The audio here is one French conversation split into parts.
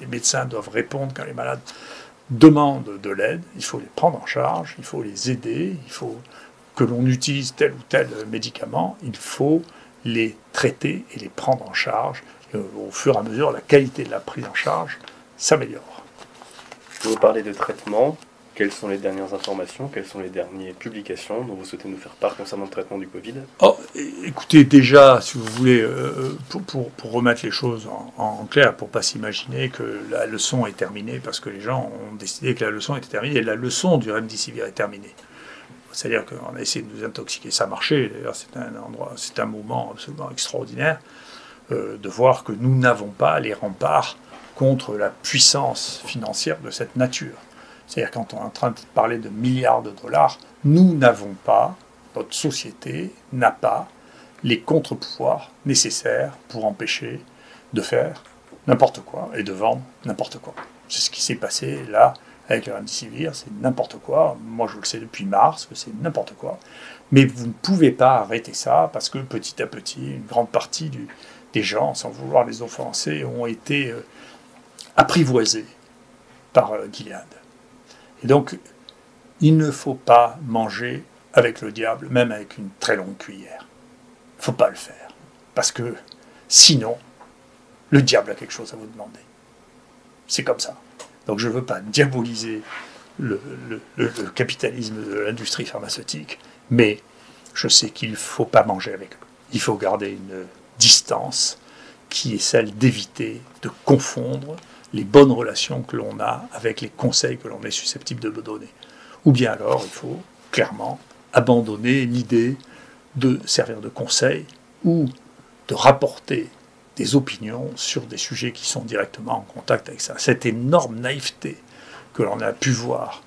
les médecins doivent répondre quand les malades demandent de l'aide. Il faut les prendre en charge, il faut les aider, il faut que l'on utilise tel ou tel médicament, il faut les traiter et les prendre en charge. Et au fur et à mesure, la qualité de la prise en charge s'améliore. Vous parlez de traitement. Quelles sont les dernières informations, quelles sont les dernières publications dont vous souhaitez nous faire part concernant le traitement du Covid? Oh, écoutez, déjà, si vous voulez, pour remettre les choses en clair, pour ne pas s'imaginer que la leçon est terminée, parce que les gens ont décidé que la leçon était terminée, et la leçon du remdesivir est terminée. C'est-à-dire qu'on a essayé de nous intoxiquer, ça a marché, d'ailleurs c'est un moment absolument extraordinaire, de voir que nous n'avons pas les remparts contre la puissance financière de cette nature. C'est-à-dire quand on est en train de parler de milliards de dollars, nous n'avons pas, notre société n'a pas les contre-pouvoirs nécessaires pour empêcher de faire n'importe quoi et de vendre n'importe quoi. C'est ce qui s'est passé là avec le remdesivir, c'est n'importe quoi. Moi je le sais depuis mars que c'est n'importe quoi. Mais vous ne pouvez pas arrêter ça parce que petit à petit, une grande partie des gens, sans vouloir les offenser, ont été apprivoisés par Gilead. Et donc, il ne faut pas manger avec le diable, même avec une très longue cuillère. Il ne faut pas le faire. Parce que sinon, le diable a quelque chose à vous demander. C'est comme ça. Donc je ne veux pas diaboliser le capitalisme de l'industrie pharmaceutique, mais je sais qu'il ne faut pas manger avec eux. Il faut garder une distance qui est celle d'éviter de confondre les bonnes relations que l'on a avec les conseils que l'on est susceptible de donner. Ou bien alors, il faut clairement abandonner l'idée de servir de conseil ou de rapporter des opinions sur des sujets qui sont directement en contact avec ça. Cette énorme naïveté que l'on a pu voir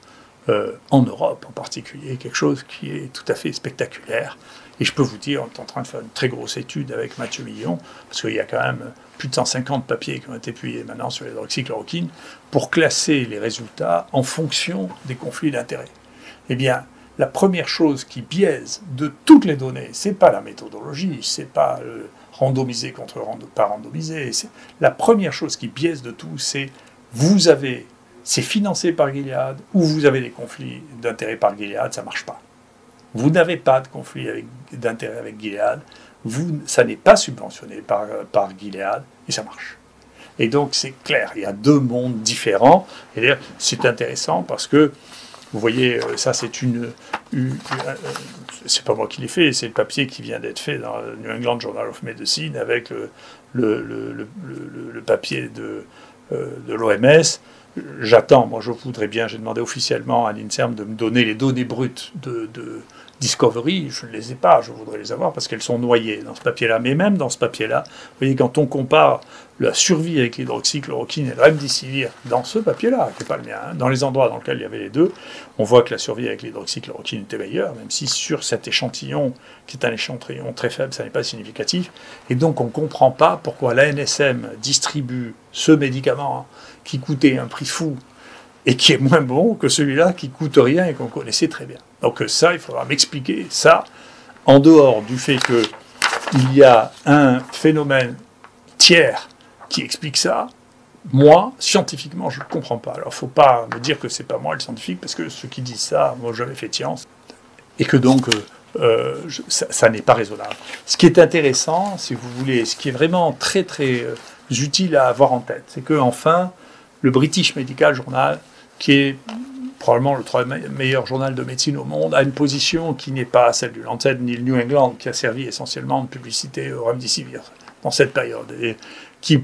en Europe en particulier, quelque chose qui est tout à fait spectaculaire. Et je peux vous dire, on est en train de faire une très grosse étude avec Mathieu Millon, parce qu'il y a quand même plus de 150 papiers qui ont été publiés maintenant sur l'hydroxychloroquine, pour classer les résultats en fonction des conflits d'intérêts. Eh bien, la première chose qui biaise de toutes les données, c'est pas la méthodologie, c'est pas randomisé contre pas randomisé. La première chose qui biaise de tout, c'est c'est financé par Gilead ou vous avez des conflits d'intérêts par Gilead, ça marche pas. Vous n'avez pas de conflit d'intérêt avec Gilead, ça n'est pas subventionné par Gilead, et ça marche. Et donc c'est clair, il y a deux mondes différents, et d'ailleurs c'est intéressant parce que, vous voyez, ça c'est c'est pas moi qui l'ai fait, c'est le papier qui vient d'être fait dans le New England Journal of Medicine avec le papier de l'OMS. J'attends, moi je voudrais bien, j'ai demandé officiellement à l'INSERM de me donner les données brutes de Discovery, je ne les ai pas, je voudrais les avoir parce qu'elles sont noyées dans ce papier-là. Mais même dans ce papier-là, vous voyez, quand on compare la survie avec l'hydroxychloroquine et le remdesivir dans ce papier-là, qui n'est pas le mien, dans les endroits dans lesquels il y avait les deux, on voit que la survie avec l'hydroxychloroquine était meilleure, même si sur cet échantillon, qui est un échantillon très faible, ça n'est pas significatif. Et donc on ne comprend pas pourquoi l'ANSM distribue ce médicament qui coûtait un prix fou et qui est moins bon que celui-là qui coûte rien et qu'on connaissait très bien. Donc ça, il faudra m'expliquer ça, en dehors du fait qu'il y a un phénomène tiers qui explique ça. Moi, scientifiquement, je ne comprends pas. Alors, il ne faut pas me dire que c'est pas moi le scientifique, parce que ceux qui disent ça, moi, je n'ai jamais fait de science, et que donc, ça n'est pas raisonnable. Ce qui est intéressant, si vous voulez, ce qui est vraiment très, très utile à avoir en tête, c'est qu'enfin, le British Medical Journal, qui est probablement le troisième meilleur journal de médecine au monde, a une position qui n'est pas celle du Lancet ni le New England, qui a servi essentiellement de publicité au remdesivir dans cette période, et qui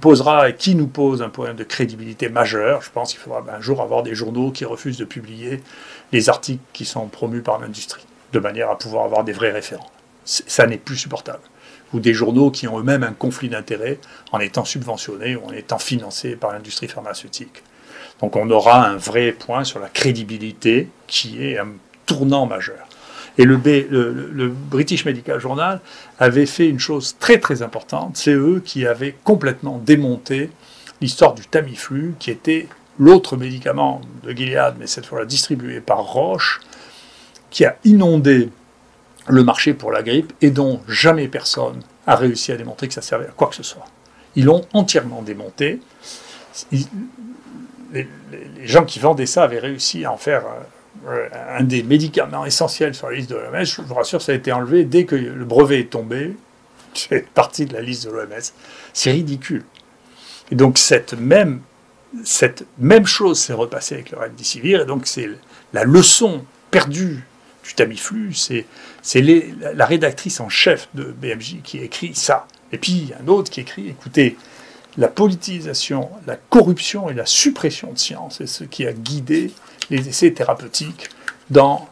nous pose un problème de crédibilité majeur. Je pense qu'il faudra un jour avoir des journaux qui refusent de publier les articles qui sont promus par l'industrie, de manière à pouvoir avoir des vrais référents. Ça n'est plus supportable. Ou des journaux qui ont eux-mêmes un conflit d'intérêts en étant subventionnés ou en étant financés par l'industrie pharmaceutique. Donc on aura un vrai point sur la crédibilité qui est un tournant majeur. Et le British Medical Journal avait fait une chose très très importante, c'est eux qui avaient complètement démonté l'histoire du Tamiflu, qui était l'autre médicament de Gilead, mais cette fois-là distribué par Roche, qui a inondé le marché pour la grippe et dont jamais personne a réussi à démontrer que ça servait à quoi que ce soit. Ils l'ont entièrement démonté. les gens qui vendaient ça avaient réussi à en faire un des médicaments essentiels sur la liste de l'OMS. Je vous rassure, ça a été enlevé dès que le brevet est tombé. C'est partie de la liste de l'OMS. C'est ridicule. Et donc cette même chose s'est repassée avec le remdesivir. Et donc c'est la leçon perdue du Tamiflu. C'est la rédactrice en chef de BMJ qui écrit ça. Et puis il y a un autre qui écrit, écoutez, la politisation, la corruption et la suppression de science, c'est ce qui a guidé les essais thérapeutiques dans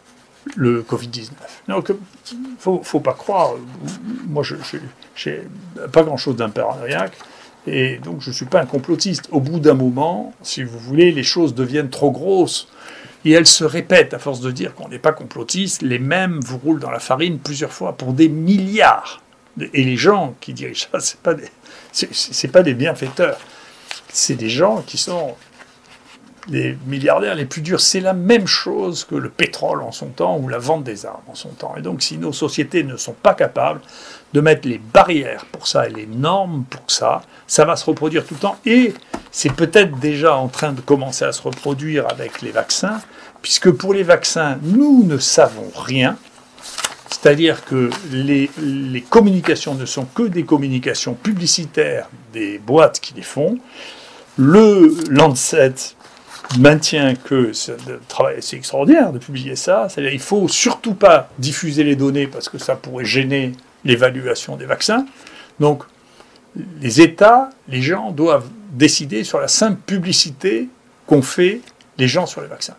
le Covid-19. Donc, faut pas croire, moi je n'ai pas grand-chose d'imparanoïaque, et donc je ne suis pas un complotiste. Au bout d'un moment, si vous voulez, les choses deviennent trop grosses, et elles se répètent, à force de dire qu'on n'est pas complotiste, les mêmes vous roulent dans la farine plusieurs fois pour des milliards. Et les gens qui dirigent ça, c'est pas des bienfaiteurs, c'est des gens qui sont les milliardaires les plus durs. C'est la même chose que le pétrole en son temps ou la vente des armes en son temps. Et donc si nos sociétés ne sont pas capables de mettre les barrières pour ça et les normes pour ça, ça va se reproduire tout le temps. Et c'est peut-être déjà en train de commencer à se reproduire avec les vaccins, puisque pour les vaccins, nous ne savons rien. C'est-à-dire que les communications ne sont que des communications publicitaires des boîtes qui les font. Le Lancet maintient que c'est extraordinaire de publier ça. C'est-à-dire qu'il ne faut surtout pas diffuser les données parce que ça pourrait gêner l'évaluation des vaccins. Donc, les États, les gens doivent décider sur la simple publicité qu'ont fait les gens sur les vaccins.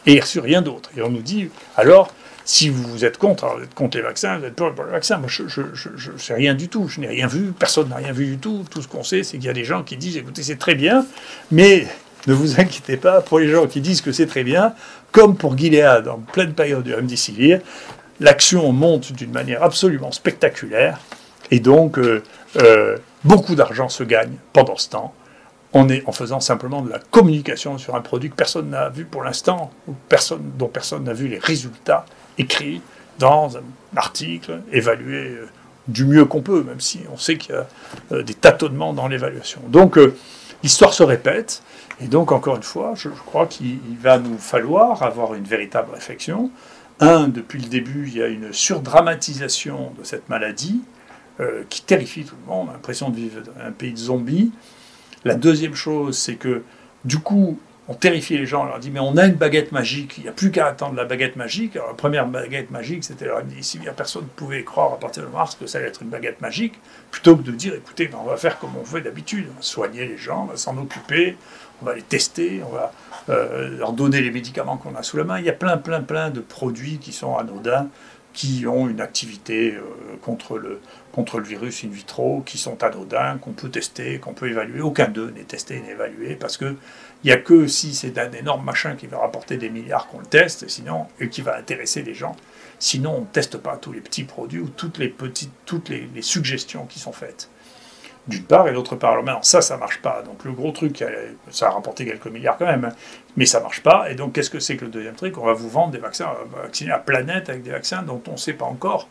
Et sur rien d'autre. Et on nous dit, alors, si vous êtes contre, alors vous êtes contre les vaccins, vous êtes pour les vaccins. Moi, je ne sais rien du tout. Je n'ai rien vu. Personne n'a rien vu du tout. Tout ce qu'on sait, c'est qu'il y a des gens qui disent, écoutez, c'est très bien, mais ne vous inquiétez pas, pour les gens qui disent que c'est très bien, comme pour Gilead en pleine période du remdesivir, l'action monte d'une manière absolument spectaculaire, et donc beaucoup d'argent se gagne pendant ce temps, en faisant simplement de la communication sur un produit que personne n'a vu pour l'instant, ou dont personne n'a vu les résultats écrits dans un article, évalué du mieux qu'on peut, même si on sait qu'il y a des tâtonnements dans l'évaluation. Donc l'histoire se répète, et donc encore une fois, je crois qu'il va nous falloir avoir une véritable réflexion. Depuis le début, il y a une surdramatisation de cette maladie qui terrifie tout le monde, on a l'impression de vivre dans un pays de zombies. La deuxième chose, c'est que du coup, on terrifie les gens, on leur dit mais on a une baguette magique, il n'y a plus qu'à attendre la baguette magique. Alors la première baguette magique, c'était leur remdesivir. Personne ne pouvait croire à partir de mars que ça allait être une baguette magique, plutôt que de dire écoutez, on va faire comme on fait d'habitude, on va soigner les gens, on va s'en occuper, on va les tester, on va leur donner les médicaments qu'on a sous la main. Il y a plein de produits qui sont anodins, qui ont une activité contre le virus in vitro, qui sont anodins, qu'on peut tester, qu'on peut évaluer. Aucun d'eux n'est testé, n'est évalué, parce que il n'y a que si c'est un énorme machin qui va rapporter des milliards qu'on le teste, et qui va intéresser les gens. Sinon, on ne teste pas tous les petits produits ou toutes les suggestions qui sont faites. D'une part, et d'autre part, alors maintenant, ça ne marche pas. Donc le gros truc, ça a rapporté quelques milliards quand même, hein, mais ça ne marche pas. Et donc qu'est-ce que c'est que le deuxième truc? On va vous vendre des vaccins, on va vacciner la planète avec des vaccins dont on ne sait pas encore.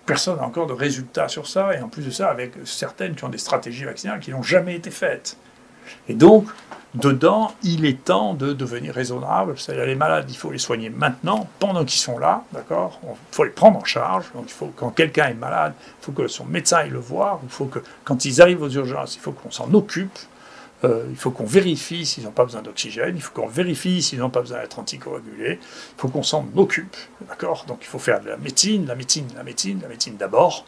Personne n'a encore de résultats sur ça, et en plus de ça, avec certaines qui ont des stratégies vaccinales qui n'ont jamais été faites. Et donc, dedans, il est temps de devenir raisonnable. C'est-à-dire les malades, il faut les soigner maintenant, pendant qu'ils sont là, d'accord? Il faut les prendre en charge. Donc, il faut, quand quelqu'un est malade, il faut que son médecin aille le voir. Il faut que, quand ils arrivent aux urgences, il faut qu'on s'en occupe. Il faut qu'on vérifie s'ils n'ont pas besoin d'oxygène. Il faut qu'on vérifie s'ils n'ont pas besoin d'être anticoagulés. Il faut qu'on s'en occupe, d'accord? Donc, il faut faire de la médecine d'abord.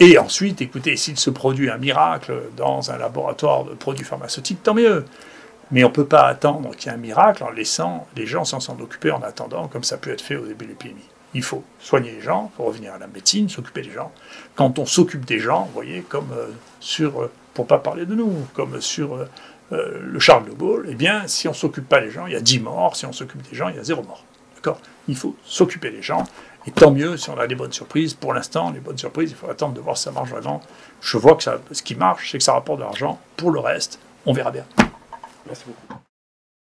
Et ensuite, écoutez, s'il se produit un miracle dans un laboratoire de produits pharmaceutiques, tant mieux. Mais on ne peut pas attendre qu'il y ait un miracle en laissant les gens sans s'en occuper en attendant, comme ça peut être fait au début de l'épidémie. Il faut soigner les gens, il faut revenir à la médecine, s'occuper des gens. Quand on s'occupe des gens, vous voyez, comme pour ne pas parler de nous, comme sur le Charles de Gaulle, eh bien, si on ne s'occupe pas des gens, il y a 10 morts. Si on s'occupe des gens, il y a 0 mort. D'accord? Il faut s'occuper des gens. Et tant mieux si on a des bonnes surprises. Pour l'instant, les bonnes surprises, il faut attendre de voir si ça marche vraiment. Je vois que ce qui marche, c'est que ça rapporte de l'argent. Pour le reste, on verra bien. Merci beaucoup.